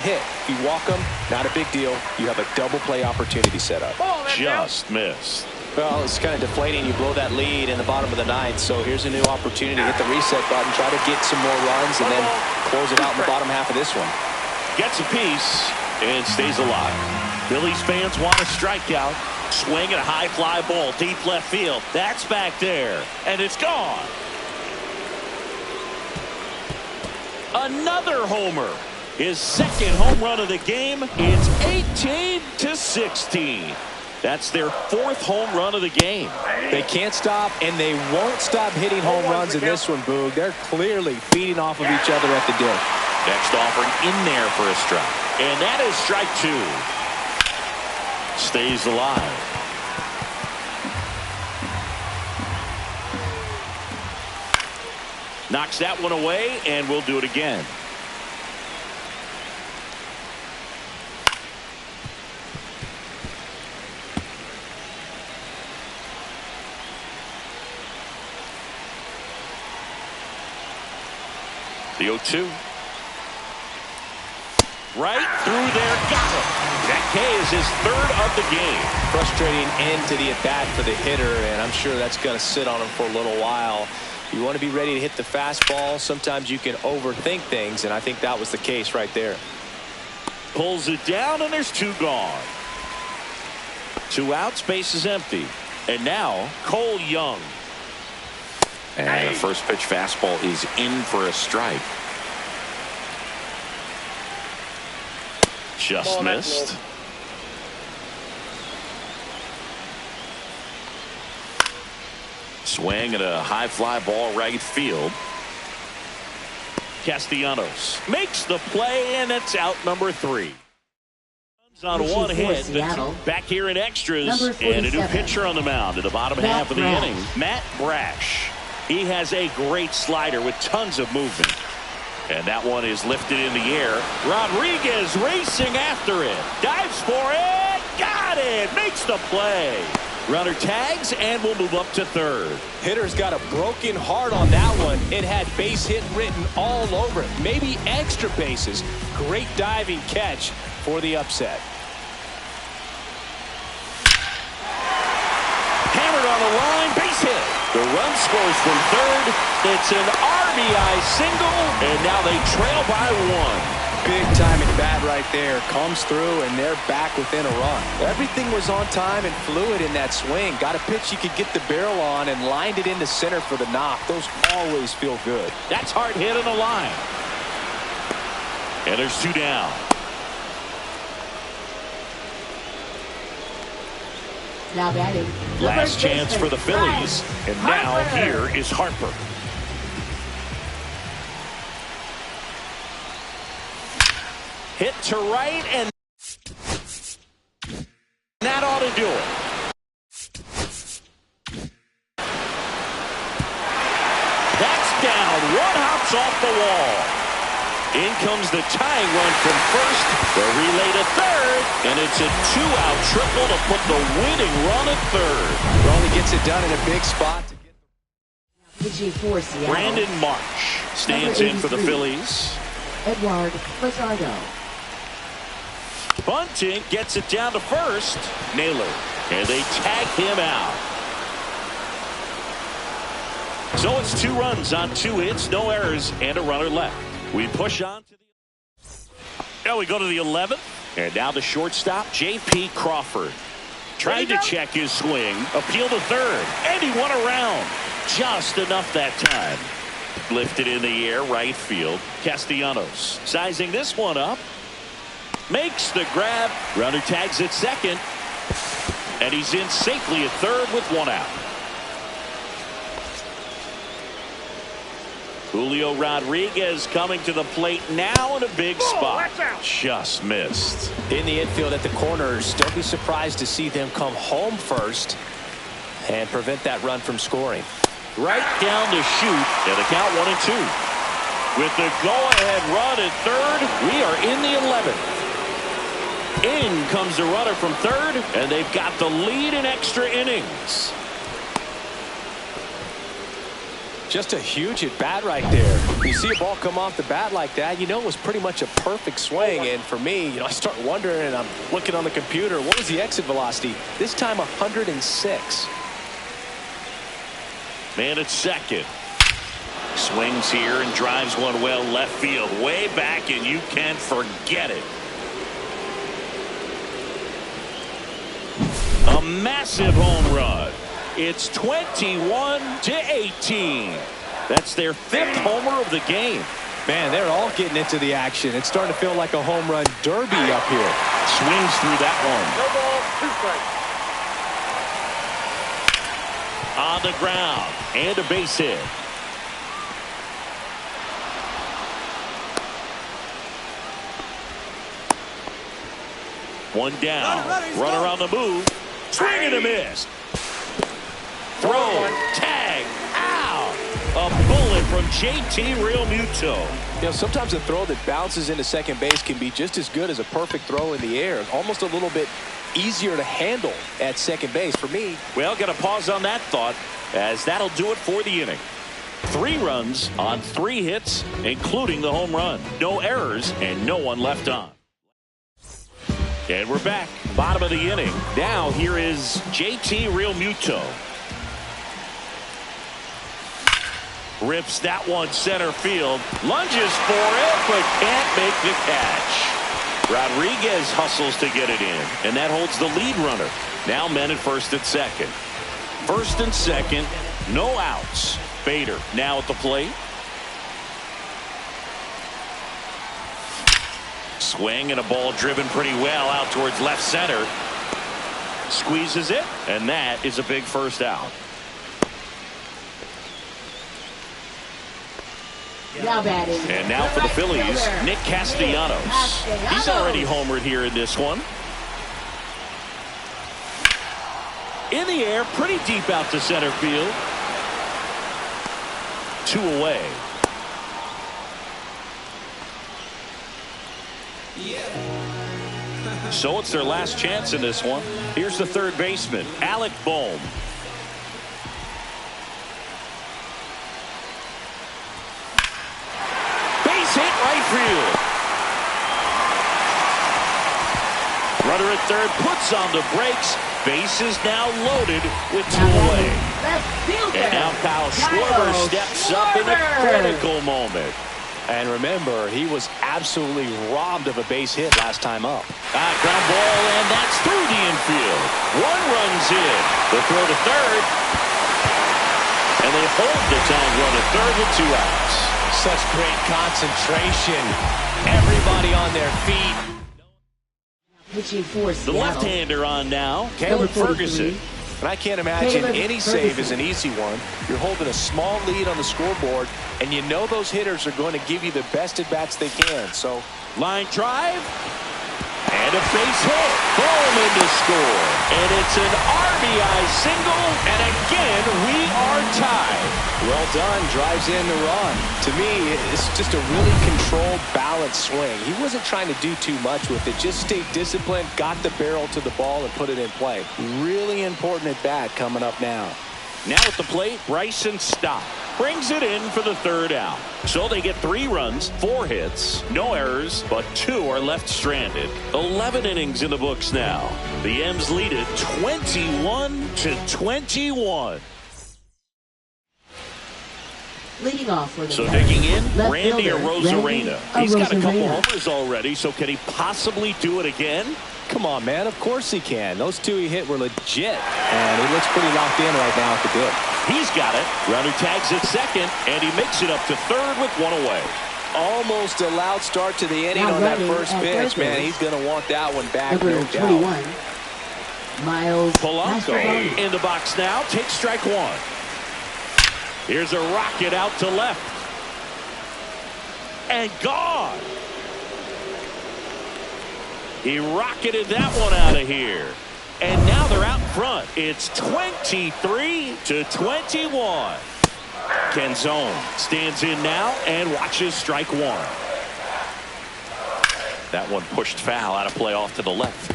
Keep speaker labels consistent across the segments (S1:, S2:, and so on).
S1: hit. If you walk them, not a big deal. You have a double play opportunity set up.
S2: Just missed.
S1: Well, it's kind of deflating. You blow that lead in the bottom of the ninth. So here's a new opportunity to hit the reset button, try to get some more runs, and then close it out in the bottom half of this one.
S2: Gets a piece and stays alive. Phillies fans want a strikeout. Swing at a high fly ball deep left field. That's back there, and it's gone. Another homer. His second home run of the game. It's 18-16. That's their fourth home run of the game.
S1: They can't stop, and they won't stop hitting home runs in this one, Boog. They're clearly feeding off of each other at the dish.
S2: Next offering in there for a strike. And that is strike two. Stays alive. Knocks that one away, and we'll do it again. The 0-2. Right through there, got him. That K is his third of the game.
S1: Frustrating end to the at-bat for the hitter, and I'm sure that's going to sit on him for a little while. You want to be ready to hit the fastball. Sometimes you can overthink things, and I think that was the case right there.
S2: Pulls it down, and there's two gone. Two outs, base is empty. And now, Cole Young.
S3: And the first pitch fastball is in for a strike.
S2: Just missed. Swing at a high fly ball right field. Castellanos makes the play, and it's out number 3. On one hit, back here in extras, and a new pitcher on the mound in the bottom half of the inning, Matt Brash. He has a great slider with tons of movement. And that one is lifted in the air. Rodriguez racing after it. Dives for it. Got it. Makes the play. Runner tags, and we'll move up to third.
S1: Hitter's got a broken heart on that one. It had base hit written all over it. Maybe extra bases. Great diving catch for the upset.
S2: Hammered on the line, base hit. The run scores from third. It's an RBI single, and now they trail by 1.
S1: Big time at bat right there. Comes through, and they're back within a run. Everything was on time and fluid in that swing. Got a pitch you could get the barrel on and lined it into center for the knock. Those always feel good.
S2: That's hard hit on the line. And there's 2 down.
S4: Now batting.
S2: Last chance for the Phillies. And now here is Harper. Hit to right, and that ought to do it. That's down. One hops off the wall. In comes the tying run from first. The relay to third, and it's a 2-out triple to put the winning run at third.
S1: Well, he gets it done in a big spot.
S2: Brandon Marsh stands in for the Phillies.
S4: Edward Luzardo.
S2: Bunting gets it down to first. Naylor. And they tag him out. So it's 2 runs on 2 hits, no errors, and a runner left. We push on to the... Now we go to the 11th. And now the shortstop, J.P. Crawford. Trying to check his swing. Appeal to third. And he won around. Just enough that time. Lifted in the air, right field. Castellanos sizing this one up. Makes the grab. Runner tags at second. And he's in safely at third with 1 out. Julio Rodriguez coming to the plate now in a big spot. Just missed.
S1: In the infield at the corners, don't be surprised to see them come home first and prevent that run from scoring.
S2: Right down to shoot, and the count 1-2. With the go-ahead run at third, we are in the 11th. In comes the runner from third, and they've got the lead in extra innings.
S1: Just a huge at bat right there. You see a ball come off the bat like that, you know it was pretty much a perfect swing. And for me, I start wondering, and I'm looking on the computer, what was the exit velocity? This time 106.
S2: Man at second. Swings here and drives one well left field, way back, and you can't forget it. A massive home run. It's 21-18. That's their 5th homer of the game.
S1: Man, they're all getting into the action. It's starting to feel like a home run derby up here.
S2: Swings through that one. On the ground and a base hit. One down. Runner on the move. Swing and a miss. Throw. Tag. Ow. A bullet from JT Realmuto.
S1: Sometimes a throw that bounces into second base can be just as good as a perfect throw in the air. Almost a little bit easier to handle at second base for me.
S2: Well, got to pause on that thought, as that'll do it for the inning. 3 runs on 3 hits, including the home run. No errors and no one left on. And we're back. Bottom of the inning. Now here is JT Realmuto. Rips that one center field. Lunges for it, but can't make the catch. Rodriguez hustles to get it in, and that holds the lead runner. Now men at first and second. First and second, no outs. Bader now at the plate. Swing and a ball driven pretty well out towards left center. Squeezes it, and that is a big first out.
S4: Now batting.
S2: And now for the Phillies, Nick Castellanos. He's already homered here in this one. In the air, pretty deep out to center field. 2 away. So it's their last chance in this one. Here's the third baseman, Alec Bohm. Base hit right field. Runner at third puts on the brakes. Base is now loaded with 2 away. And now Kyle Schwarber steps up in a critical moment.
S1: And remember, he was absolutely robbed of a base hit last time up.
S2: Ground ball, and that's through the infield. 1 runs in. The throw to third. And they hold the tying run at third with 2 outs.
S1: Such great concentration. Everybody on their feet.
S4: Pitching for
S2: The
S4: Seattle.
S2: left-hander on now, Caleb Ferguson.
S1: And I can't imagine any save is an easy one. You're holding a small lead on the scoreboard, and you know those hitters are going to give you the best at-bats they can. So,
S2: Line drive. And a base hit. Bowman to score. And it's an RBI single. And again, we are tied.
S1: well done. Drives in the run. To me, it's just a really controlled, balanced swing. He wasn't trying to do too much with it. Just stayed disciplined, got the barrel to the ball, and put it in play. Really important at-bat coming up now.
S2: Now at the plate, Bryson Stott brings it in for the third out. So they get 3 runs, 4 hits, no errors, but 2 are left stranded. 11 innings in the books now. The M's lead it 21-21.
S4: Leading off for the
S2: So digging in,
S4: left
S2: Randy
S4: fielder,
S2: Arozarena.
S4: Randy
S2: He's got a couple
S4: Arozarena.
S2: homers already, so can he possibly do it again?
S1: Come on, man. Of course he can. Those 2 he hit were legit. And he looks pretty locked in right now at the dick.
S2: He's got it. Runner tags at second, and he makes it up to third with 1 away.
S1: Almost a loud start to the inning
S4: Now
S1: on that
S4: running
S1: first
S4: at
S1: pitch,
S4: third
S1: man.
S4: base.
S1: He's going to want that one back,
S4: Number
S1: no
S4: 21,
S1: doubt.
S4: Miles
S2: Polanco
S4: Mastrobuoni.
S2: in the box now. Takes strike 1. Here's a rocket out to left. And gone. He rocketed that one out of here. And now they're out front. It's 23-21. Canzone stands in now and watches strike 1. That one pushed foul, out of play off to the left.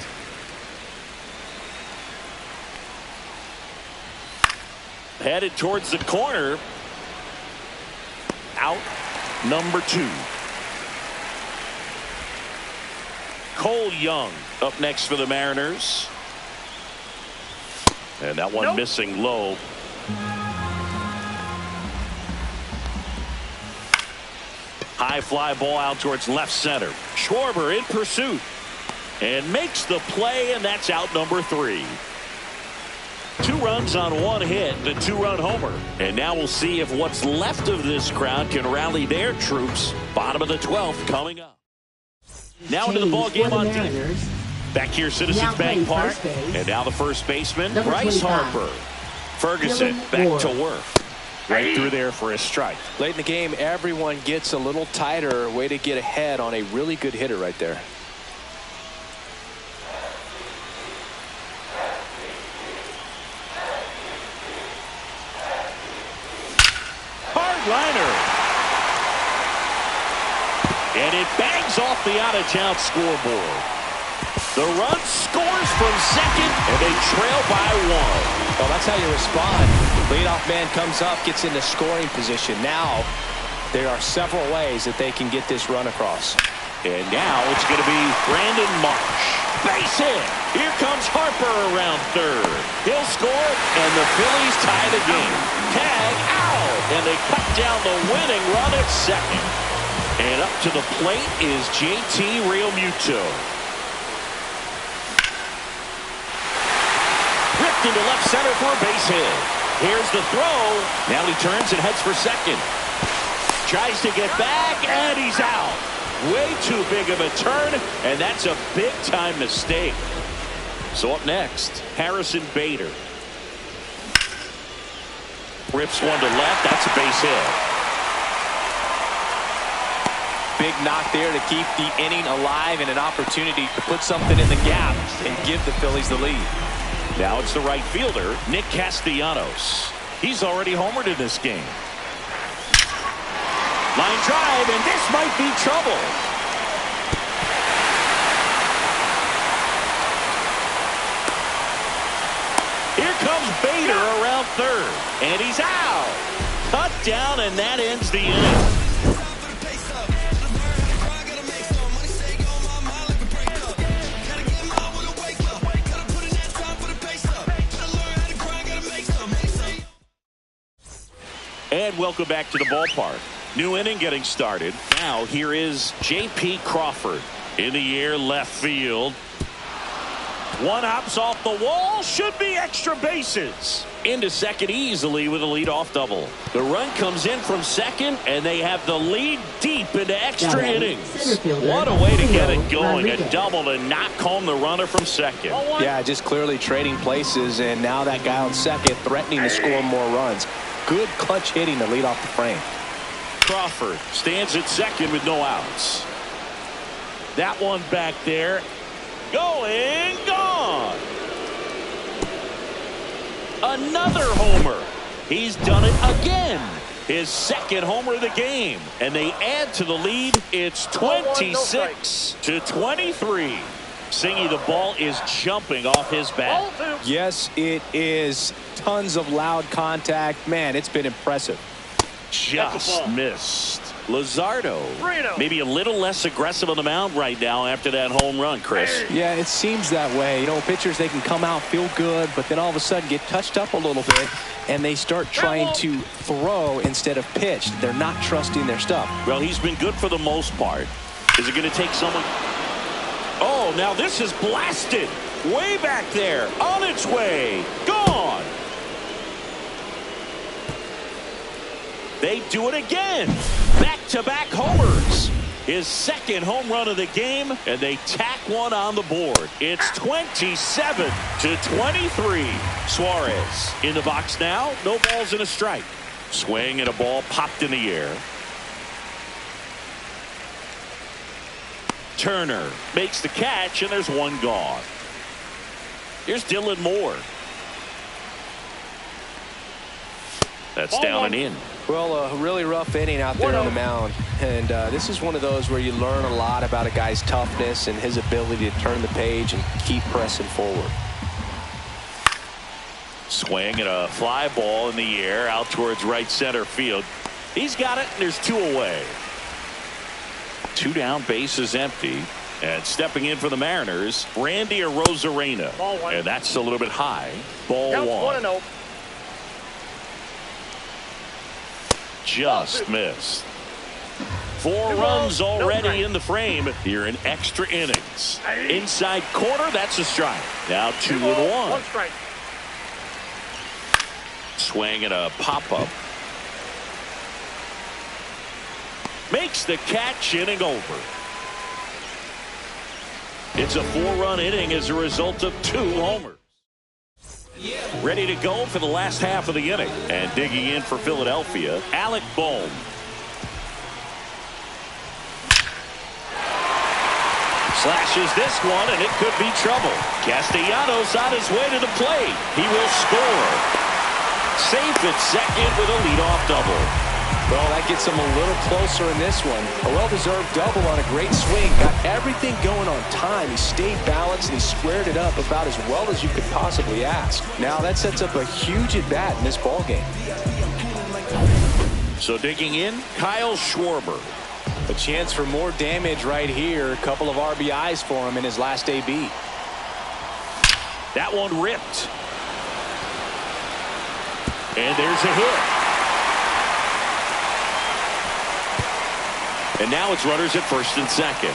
S2: Headed towards the corner. out number 2. Cole Young up next for the Mariners. And that one missing low. High fly ball out towards left center. Schwarber in pursuit and makes the play, and that's out number 3. 2 runs on 1 hit, the 2-run homer. And now we'll see if what's left of this crowd can rally their troops. Bottom of the 12th coming up. Now into the ball game on deep. Back here, Citizens Bank Park. And now the first baseman, Bryce Harper. Ferguson back to work. Right through there for a strike.
S1: Late in the game, everyone gets a little tighter. Way to get ahead on a really good hitter right there.
S2: Hard liner. And it bangs off the out-of-town scoreboard. The run scores from second, and they trail by 1.
S1: Well, that's how you respond. Leadoff man comes up, gets into scoring position. Now, there are several ways that they can get this run across.
S2: And now it's going to be Brandon Marsh. Base hit. Here comes Harper around third. He'll score, and the Phillies tie the game. Tag out, and they cut down the winning run at second. And up to the plate is JT Realmuto. Ripped into left center for a base hit. Here's the throw. Now he turns and heads for second. Tries to get back, and he's out. Way too big of a turn, and that's a big-time mistake. So up next, Harrison Bader. Rips one to left. That's a base hit.
S1: Big knock there to keep the inning alive and an opportunity to put something in the gap and give the Phillies the lead.
S2: Now it's the right fielder, Nick Castellanos. He's already homered in this game. Line drive, and this might be trouble. Here comes Bader around third, and he's out. Cut down, and that ends the inning. And welcome back to the ballpark. New inning getting started. Now here is J.P. Crawford in the air left field. One hops off the wall. Should be extra bases. Into second easily with a leadoff double. The run comes in from second, and they have the lead deep into extra innings. What a way to get it going. A double to knock home the runner from second.
S1: Yeah, just clearly trading places, and now that guy on second threatening to score more runs. Good clutch hitting to lead off the frame.
S2: Crawford stands at second with no outs. That one back there. Going, gone. Another homer. He's done it again. His second homer of the game. And they add to the lead. It's 26 to 23. Singy, the ball is jumping off his bat.
S1: Yes, it is. Tons of loud contact. Man, it's been impressive.
S2: Just missed. Luzardo maybe a little less aggressive on the mound right now after that home run, Chris.
S1: Yeah, it seems that way. You know, pitchers, they can come out, feel good, but then all of a sudden get touched up a little bit, and they start trying to throw instead of pitch. They're not trusting their stuff.
S2: Well, he's been good for the most part. Is it going to take someone? Oh, now this is blasted. Way back there. On its way. Gone. They do it again. Back-to-back homers. His second home run of the game, and they tack one on the board. It's 27 to 23. Suarez in the box now. No balls and a strike. Swing and a ball popped in the air. Turner makes the catch, and there's one gone. Here's Dylan Moore. That's down and in.
S1: Well, a really rough inning out there on the mound. And this is one of those where you learn a lot about a guy's toughness and his ability to turn the page and keep pressing forward.
S2: Swing and a fly ball in the air out towards right center field. He's got it, and there's 2 away. 2 down, base is empty. And stepping in for the Mariners, Randy Arozarena. And that's a little bit high. Ball 1.
S5: 1-0.
S2: Just missed. 4 runs already in the frame here in extra innings. Inside corner, that's a strike. Now 2-1.
S5: 1 strike.
S2: Swing and a pop-up. Makes the catch, inning over. It's a 4-run inning as a result of 2 homers. Ready to go for the last half of the inning. And digging in for Philadelphia, Alec Bohm. Slashes this one, and it could be trouble. Castellanos on his way to the plate. He will score. Safe at second with a leadoff double.
S1: Well, that gets him a little closer in this one. A well-deserved double on a great swing. Got everything going on time. He stayed balanced and he squared it up about as well as you could possibly ask. Now that sets up a huge at-bat in this ballgame.
S2: So digging in, Kyle Schwarber.
S1: A chance for more damage right here. A couple of RBIs for him in his last AB.
S2: That one ripped. And there's a hit. And now it's runners at first and second.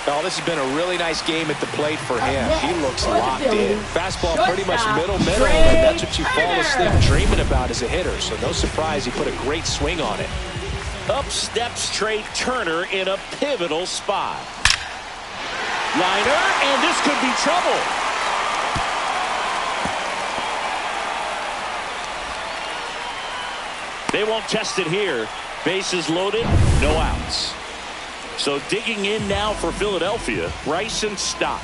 S1: Oh, this has been a really nice game at the plate for him. He looks locked in. Fastball pretty much middle, and that's what you fall asleep dreaming about as a hitter. So no surprise he put a great swing on it.
S2: Up steps Trey Turner in a pivotal spot. Liner, and this could be trouble. They won't test it here. Bases loaded, no outs. So digging in now for Philadelphia, Bryson Stott.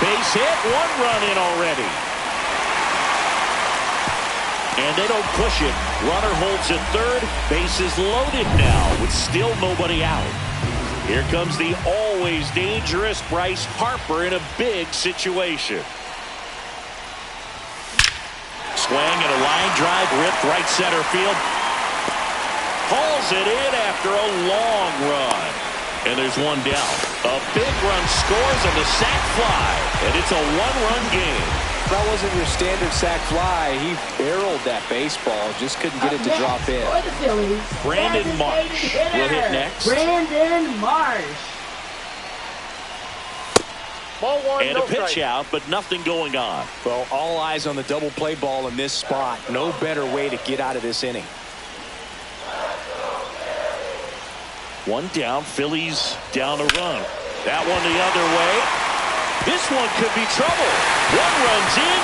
S2: Base hit, 1 run in already. And they don't push it. Runner holds at third. Bases loaded now with still nobody out. Here comes the always dangerous Bryce Harper in a big situation. Swing and a line drive ripped right center field. Hauls it in after a long run. And there's 1 down. A big run scores on the sac fly. And it's a 1-run game.
S1: That wasn't your standard sac fly. He barreled that baseball. Just couldn't get it to drop in.
S4: For the Phillies,
S2: Brandon Marsh will hit next.
S4: Brandon Marsh.
S5: Ball 1,
S2: And
S5: no
S2: a pitch
S5: strike.
S2: out, but nothing going on.
S1: Well, all eyes on the double play ball in this spot. No better way to get out of this inning.
S2: 1 down, Phillies down a run. That one the other way. This one could be trouble. 1 runs in.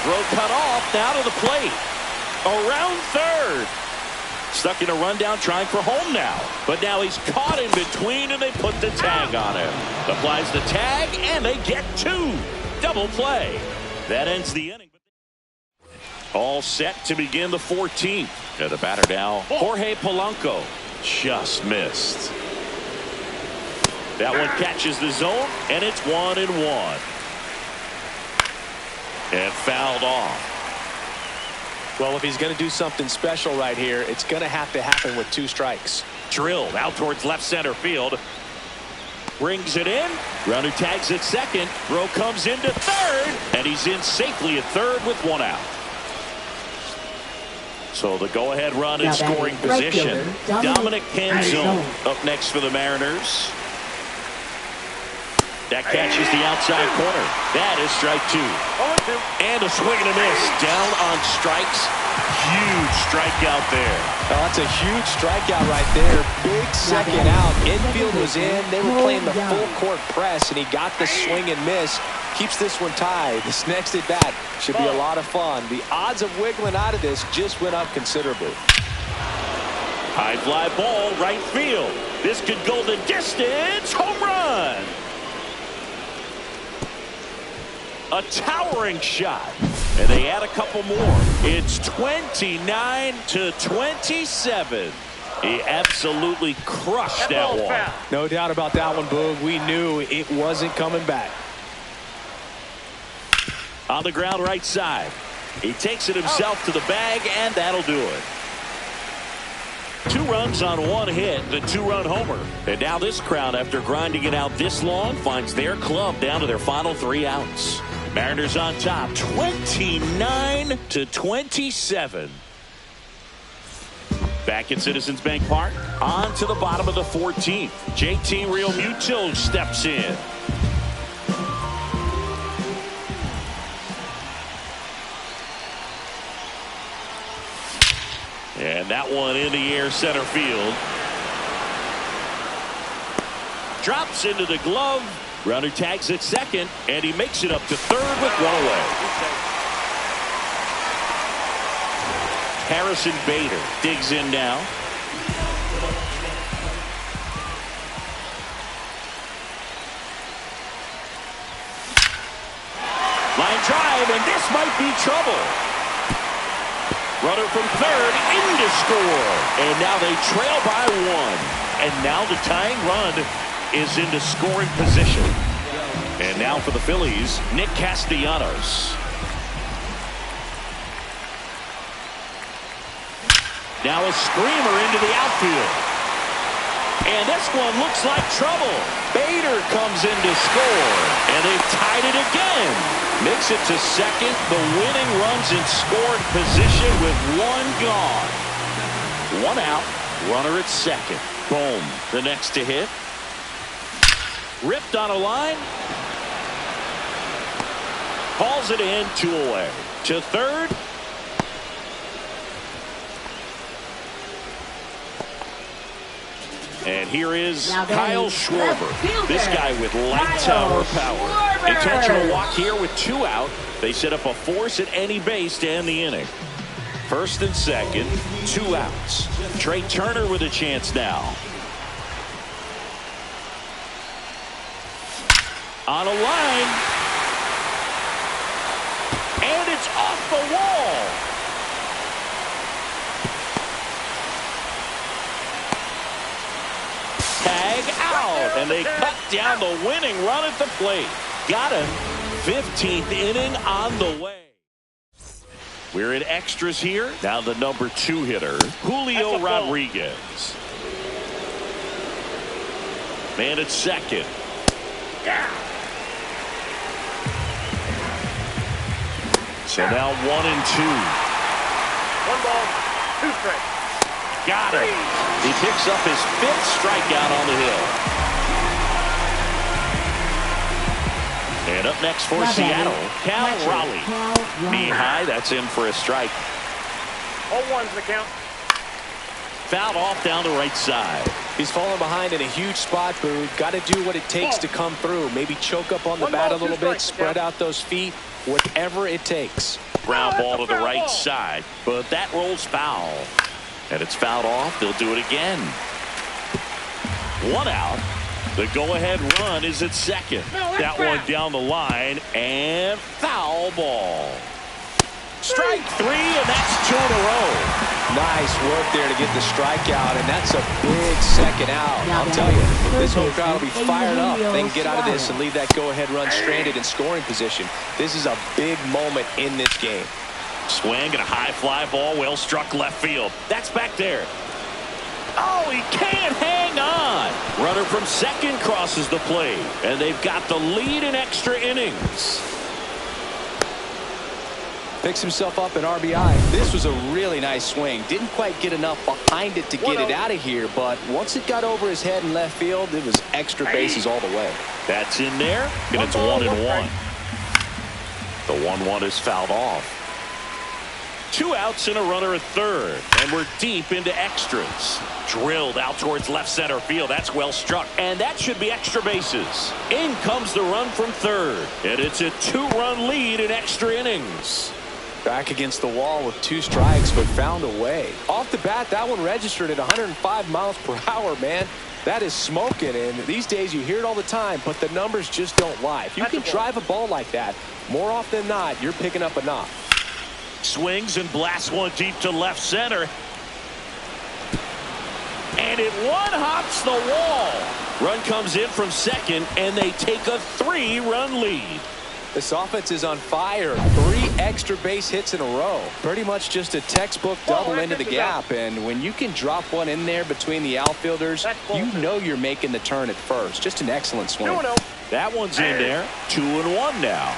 S2: Throw cut off, now to the plate. Around third. Stuck in a rundown, trying for home now. But now he's caught in between, and they put the tag on him. Applies the tag, and they get 2. Double play. That ends the inning. All set to begin the 14th. And the batter now, Jorge Polanco. Just missed. That one catches the zone, and it's 1-1. And fouled off.
S1: Well, if he's going to do something special right here, it's going to have to happen with 2 strikes.
S2: Drilled out towards left center field. Brings it in. Runner tags at second. Throw comes into third. And he's in safely at third with 1 out. So the go-ahead run in scoring position. Dominic Canzone up next for the Mariners. That catches the outside corner. That is strike 2. And a swing and a miss. Down on strikes. Huge strikeout there.
S1: Oh, that's a huge strikeout right there. Big second out. Infield was in. They were playing the full court press, and he got the swing and miss. Keeps this one tied. This next at bat should be a lot of fun. The odds of wiggling out of this just went up considerably.
S2: High fly ball, right field. This could go the distance. Home run. A towering shot. And they add a couple more. It's 29-27. He absolutely crushed that one.
S1: No doubt about that one, Boog. We knew it wasn't coming back.
S2: On the ground right side. He takes it himself to the bag, and that'll do it. 2 runs on 1 hit, the 2-run homer. And now this crowd, after grinding it out this long, finds their club down to their final 3 outs. Mariners on top, 29-27. Back at Citizens Bank Park, on to the bottom of the 14th. JT Realmuto steps in. And that one in the air center field. Drops into the glove. Runner tags at second, and he makes it up to third with 1 away. Harrison Bader digs in now. Line drive, and this might be trouble. Runner from third in to score. And now they trail by 1. And now the tying run is into scoring position. And now for the Phillies, Nick Castellanos. Now a screamer into the outfield. And this one looks like trouble. Bader comes in to score. And they've tied it again. Makes it to second. The winning run's in scoring position with 1 gone. 1 out. Runner at second. Boom. The next to hit. Ripped on a line. Hauls it in, 2 away. To third. And here is Kyle Schwarber. This guy with light tower power. Intentional walk here with 2 out. They set up a force at any base to end the inning. First and second, 2 outs. Trey Turner with a chance now. On a line. And it's off the wall. Tag out. And they cut down the winning run at the plate. Got him. 15th inning on the way. We're in extras here. Now the number 2 hitter, Julio Rodriguez. Man at second. Yeah. So now 1 and 2.
S5: 1 ball, 2 strikes.
S2: Got it. He picks up his 5th strikeout on the hill. And up next for Seattle, Cal Raleigh. Knee high, that's in for a strike.
S5: 0-1's the count.
S2: Fouled off down the right side.
S1: He's falling behind in a huge spot, Boo. Got to do what it takes to come through. Maybe choke up on the bat a little bit, spread out those feet, whatever it takes.
S2: Ground ball to the right side, but that rolls foul. And it's fouled off. They'll do it again. 1 out. The go-ahead run is at second. That one down the line, and foul ball. Strike 3, and that's 2 in a row.
S1: Nice work there to get the strikeout, and that's a big second out. I'll tell you, this whole crowd will be fired up. They can get out of this and leave that go-ahead run stranded in scoring position. This is a big moment in this game.
S2: Swing and a high fly ball, well struck left field. That's back there. Oh, he can't hang on. Runner from second crosses the plate, and they've got the lead in extra innings.
S1: Picks himself up an RBI. This was a really nice swing. Didn't quite get enough behind it to get it out of here, but once it got over his head in left field, it was extra bases all the way.
S2: That's in there, and it's 1 and 1. The 1-1 is fouled off. 2 outs and a runner at third, and we're deep into extras. Drilled out towards left center field. That's well struck, and that should be extra bases. In comes the run from third, and it's a 2-run lead in extra innings.
S1: Back against the wall with 2 strikes, but found a way. Off the bat, that one registered at 105 miles per hour, man. That is smoking, and these days you hear it all the time, but the numbers just don't lie. If you can drive a ball like that, more often than not, you're picking up a knock.
S2: Swings and blasts one deep to left center. And it one-hops the wall. Run comes in from second, and they take a 3-run lead.
S1: This offense is on fire. 3 extra base hits in a row. Pretty much just a textbook double into the gap. And when you can drop one in there between the outfielders, you know you're making the turn at first. Just an excellent swing.
S2: That one's in there. 2-1 now.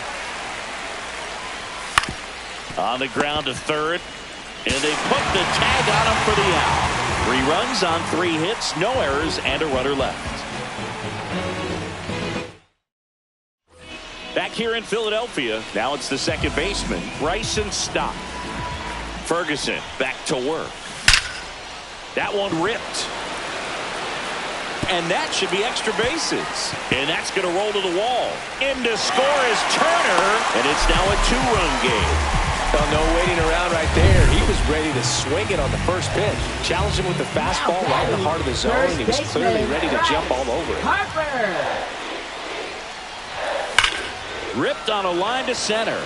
S2: On the ground to third. And they put the tag on him for the out. 3 runs on 3 hits, no errors, and a runner left. Back here in Philadelphia, now it's the second baseman, Bryson Stott. Ferguson back to work. That one ripped. And that should be extra bases. And that's going to roll to the wall. In to score is Turner, and it's now a 2-run game.
S1: Well, no waiting around right there. He was ready to swing it on the first pitch. Challenged him with the fastball right in the heart of the zone. He was clearly ready to jump all over it.
S4: Harper.
S2: Ripped on a line to center.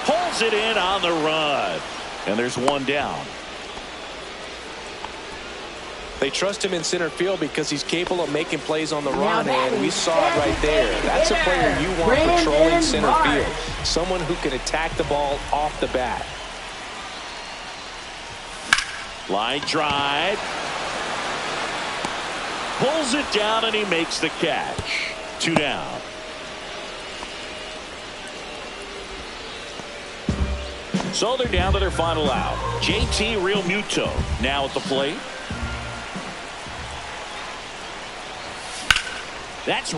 S2: Pulls it in on the run. And there's one down.
S1: They trust him in center field because he's capable of making plays on the run, and we saw it right there. That's a player you want patrolling center field. Someone who can attack the ball off the bat.
S2: Line drive. Pulls it down, and he makes the catch. 2 down. So they're down to their final out. JT Realmuto now at the plate. That's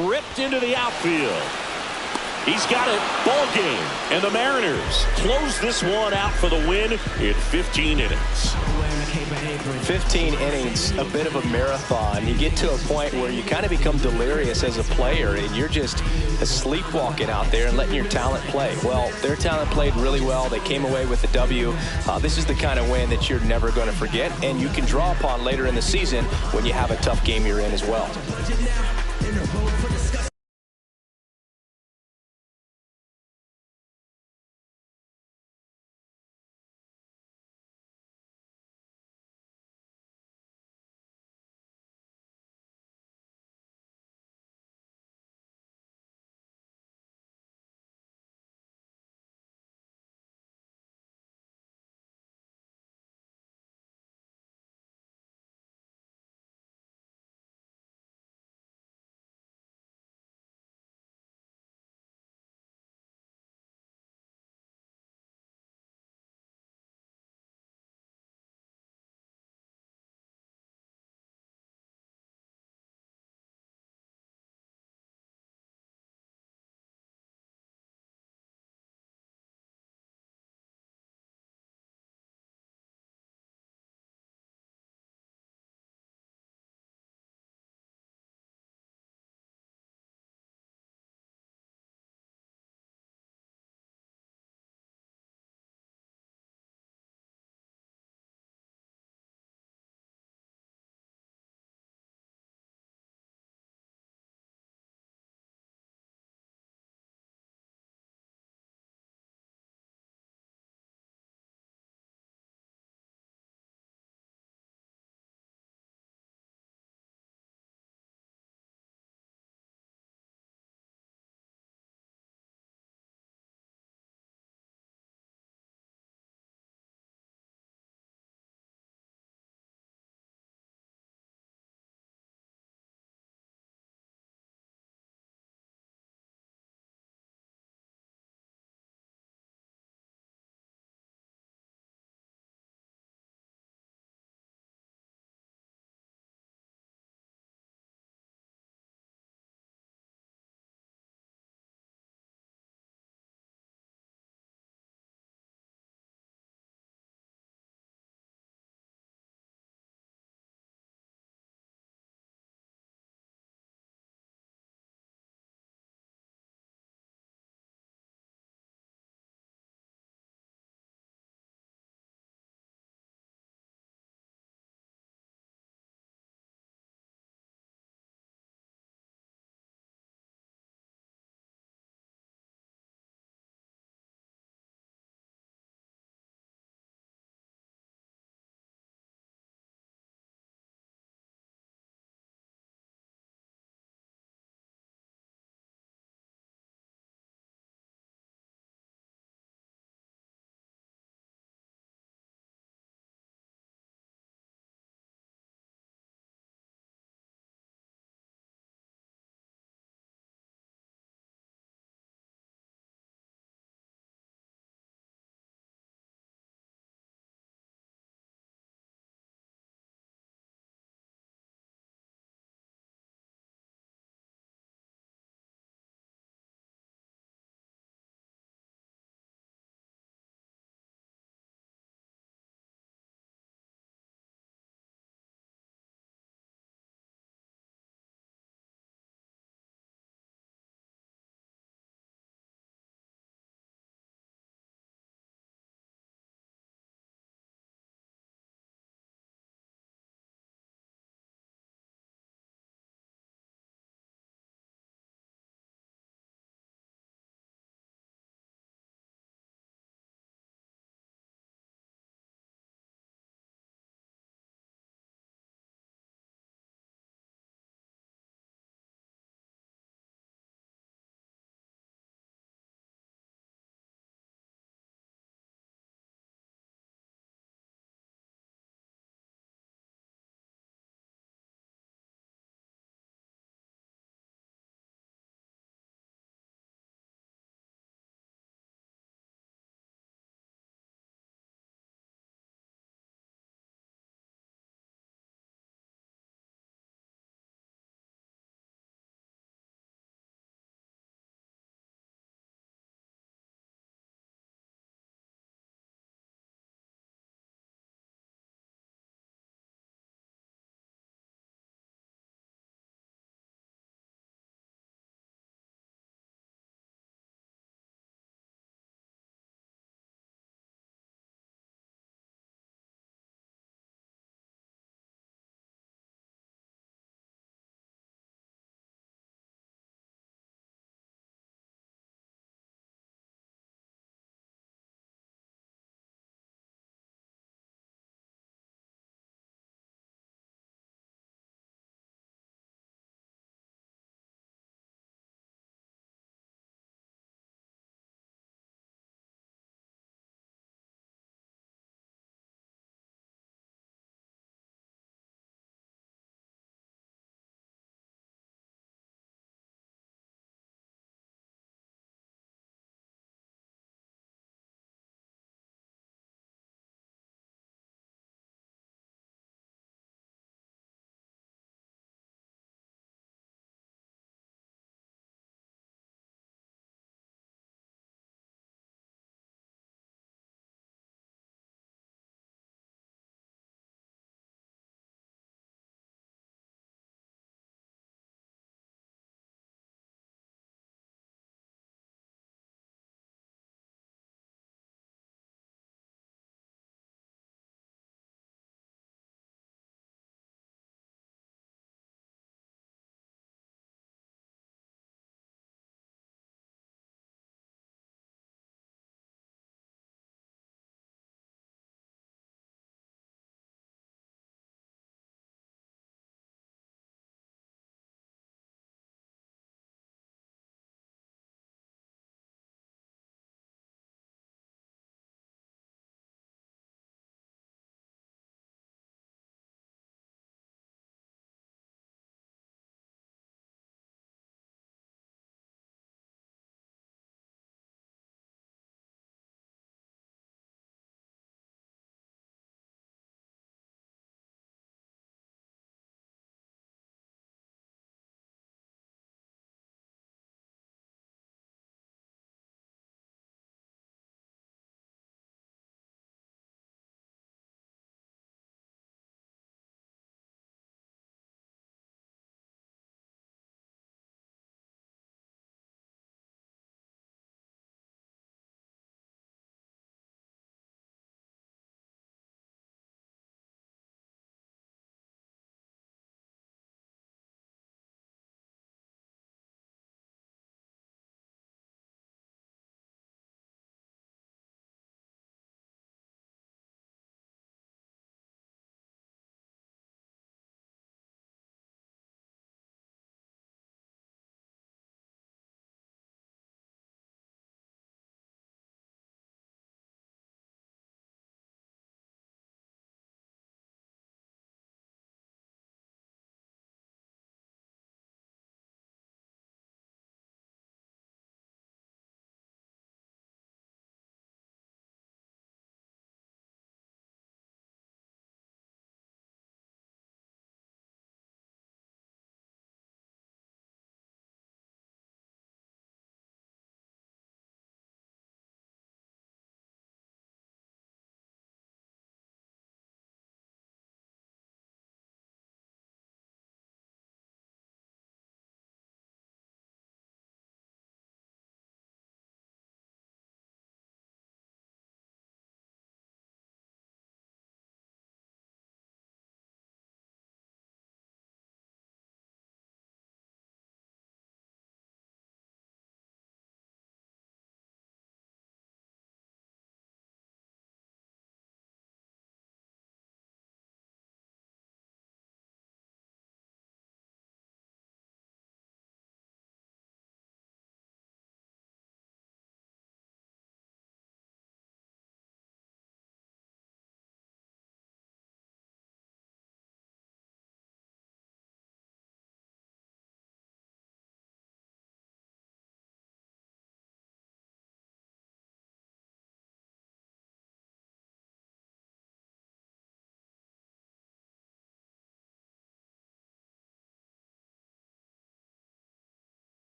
S2: ripped into the outfield. He's got it. Ball game. And the Mariners close this one out for the win in 15 innings.
S1: 15 innings, a bit of a marathon. You get to a point where you kind of become delirious as a player, and you're just sleepwalking out there and letting your talent play. Well, their talent played really well. They came away with the W. This is the kind of win that you're never going to forget, and you can draw upon later in the season when you have a tough game you're in as well.